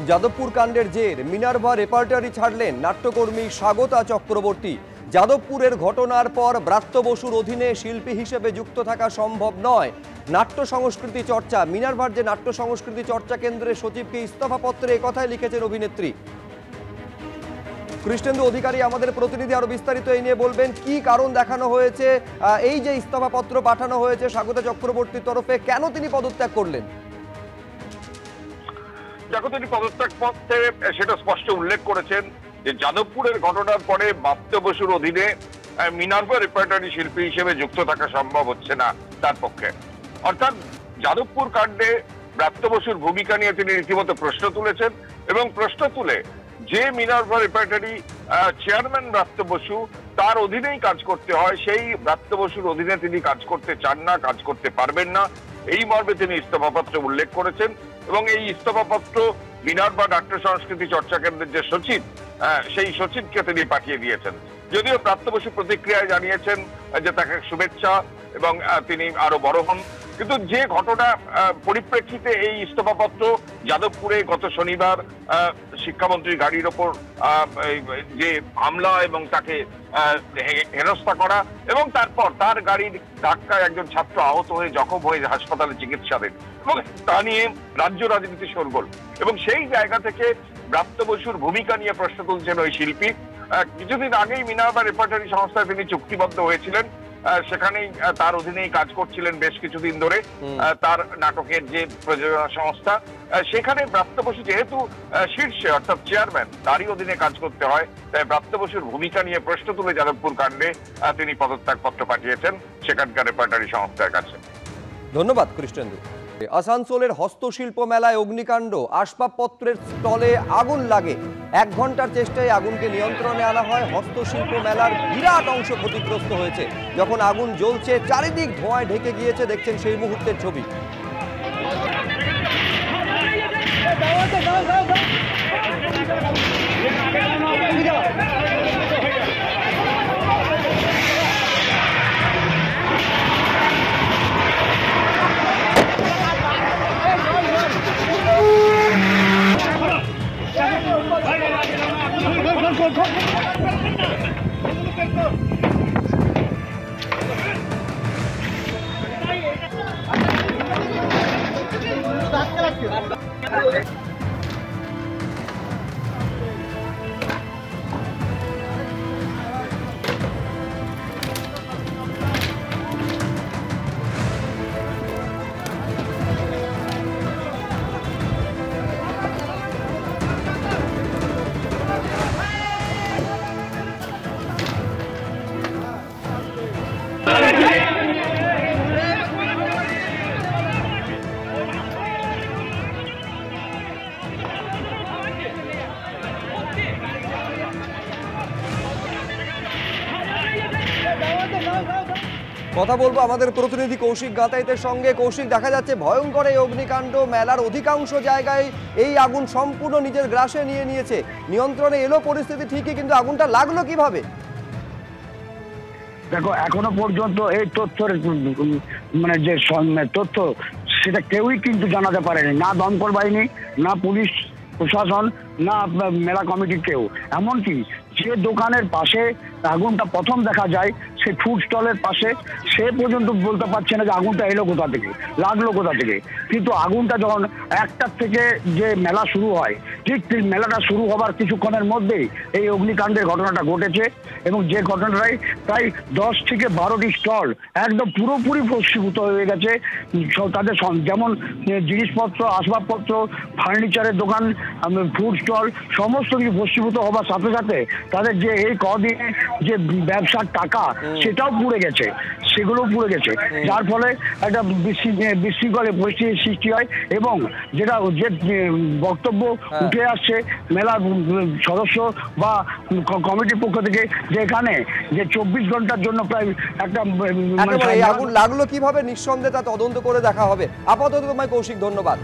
যাদবপুর কাণ্ডের জের Minerva repertory ছাড়লেন নাট্যকর্মী স্বাগতা চক্রবর্তী। যাদবপুরের ঘটনার পর ব্রাত্য বসুর অধীনে শিল্পী হিসেবে যুক্ত থাকা সম্ভব নয়। নাট্য সংস্কৃতি চর্চা মিনার্ভার যে নাট্য সংস্কৃতি চর্চা কেন্দ্রের সচিবকে ইস্তফাপত্রে একথাই লিখেছেন অভিনেত্রী। কৃষ্ণেন্দু অধিকারী আমাদের প্রতিনিধি আরো বিস্তারিত এই নিয়ে বলবেন, কি কারণ দেখানো হয়েছে, এই যে ইস্তফাপত্র পাঠানো হয়েছে স্বাগতা চক্রবর্তীর তরফে, কেন তিনি পদত্যাগ করলেন? দেখো, তিনি পদত্যাগ পত্রে সেটা স্পষ্ট উল্লেখ করেছেন যে যাদবপুরের ঘটনার পরে ব্রাত্য বসুর অধীনে মিনার্ভা রেপার্টারি শিল্পী হিসেবে যুক্ত থাকা সম্ভব হচ্ছে না তার পক্ষে। অর্থাৎ যাদবপুর কাণ্ডে ব্রাত্য বসুর ভূমিকা নিয়ে তিনি রীতিমতো প্রশ্ন তুলেছেন এবং প্রশ্ন তুলে যে Minerva repertory chairman Bratya Basu তার অধীনেই কাজ করতে হয়, সেই ব্রাত্য বসুর অধীনে তিনি কাজ করতে চান না, কাজ করতে পারবেন না, এই মর্মে তিনি ইস্তফাপত্রে উল্লেখ করেছেন। এবং এই ইস্তফাপত্র মিনার্ভা নাট্য সংস্কৃতি চর্চা কেন্দ্রের যে সচিব, সেই সচিবকে তিনি পাঠিয়ে দিয়েছেন। যদিও ব্রাত্য বসু প্রতিক্রিয়ায় জানিয়েছেন যে তাকে শুভেচ্ছা এবং তিনি আরো বড় হন, কিন্তু যে ঘটনা পরিপ্রেক্ষিতে এই ইস্তফাপত্র, যাদবপুরে গত শনিবার শিক্ষামন্ত্রীর গাড়ির ওপর যে হামলা এবং তাকে হেনস্থা করা এবং তারপর তার গাড়ির ধাক্কায় একজন ছাত্র আহত হয়ে জখম হয়ে হাসপাতালে চিকিৎসাধীন, এবং তা নিয়ে রাজ্য রাজনীতি শোরগোল। এবং সেই জায়গা থেকে ব্রাত্য বসুর ভূমিকা নিয়ে প্রশ্ন তুলছেন ওই শিল্পী। কিছুদিন আগেই মিনার্ভা রেপার্টারি সংস্থায় তিনি চুক্তিবদ্ধ হয়েছিলেন, সেখানেই তার অধীনেই কাজ করছিলেন বেশ কিছুদিন ধরে। তার নাটকের যে প্রযোজনা সংস্থা, সেখানে ব্রাত্য বসু যেহেতু শীর্ষে অর্থাৎ চেয়ারম্যান, তারই অধীনে কাজ করতে হয়, তাই ব্রাত্য বসুর ভূমিকা নিয়ে প্রশ্ন তুলে যাদবপুর কাণ্ডে তিনি পদত্যাগ পত্র পাঠিয়েছেন সেখানকার রেপার্টারি সংস্থার কাছে। ধন্যবাদ কৃষ্ণেন্দু। আসানসোলের হস্তশিল্প মেলায় অগ্নিকাণ্ড, আসবাবপত্রের স্টলে আগুন লাগে। 1 ঘন্টার চেষ্টায় আগুনকে নিয়ন্ত্রণে আনা হয়। হস্তশিল্প মেলার বিরাট অংশ ক্ষতিগ্রস্ত হয়েছে। যখন আগুন জ্বলছে, চারিদিক ধোঁয়ায় ঢেকে গিয়েছে, দেখছেন সেই মুহূর্তের ছবি। কথা বলবো আমাদের প্রতিনিধি কৌশিক গাতাইতের সঙ্গে। কৌশিক, দেখা যাচ্ছে ভয়ঙ্কর এই অগ্নিকাণ্ড, মেলার অধিকাংশ জায়গায় এই আগুন সম্পূর্ণ নিজের গ্রাসে নিয়ে নিয়েছে। নিয়ন্ত্রণে এলো পরিস্থিতি ঠিকই, কিন্তু আগুনটা লাগলো কিভাবে? দেখো, এখনো পর্যন্ত এই তথ্যের মানে যে তথ্য, সেটা কেউই কিন্তু জানাতে পারেনি, না দমকল বাহিনী, না পুলিশ প্রশাসন, না মেলা কমিটির কেউ। এমনকি যে দোকানের পাশে আগুনটা প্রথম দেখা যায়, সেই ফুড স্টলের পাশে, সে পর্যন্ত বলতে পারছে না যে আগুনটা এলো কোথা থেকে, লাগলো কোথা থেকে। কিন্তু আগুনটা যখন 1টার থেকে যে মেলা শুরু হয়, ঠিক মেলাটা শুরু হবার কিছুক্ষণের মধ্যেই এই অগ্নিকাণ্ডের ঘটনাটা ঘটেছে। এবং যে ঘটনাটাই প্রায় 10 থেকে 12টি স্টল একদম পুরোপুরি ভস্মীভূত হয়ে গেছে। তাদের যেমন জিনিসপত্র, আসবাবপত্র, ফার্নিচারের দোকান, ফুড স্টল, সমস্ত কিছু ভস্মীভূত হবার সাথে সাথে তাদের যে এই কদিনে যে ব্যবসার টাকা, সেটাও পুড়ে গেছে, সেগুলো পুড়ে গেছে। যার ফলে একটা বিশৃঙ্খল পরিস্থিতির সৃষ্টি হয়। এবং যেটা যে বক্তব্য উঠে আসছে মেলার সদস্য বা কমিটির পক্ষ থেকে, যে এখানে যে 24 ঘন্টার জন্য প্রায় একটা আগুন লাগলো কিভাবে, নিঃসন্দেহে তা তদন্ত করে দেখা হবে। আপাতত তোমায় কৌশিক ধন্যবাদ।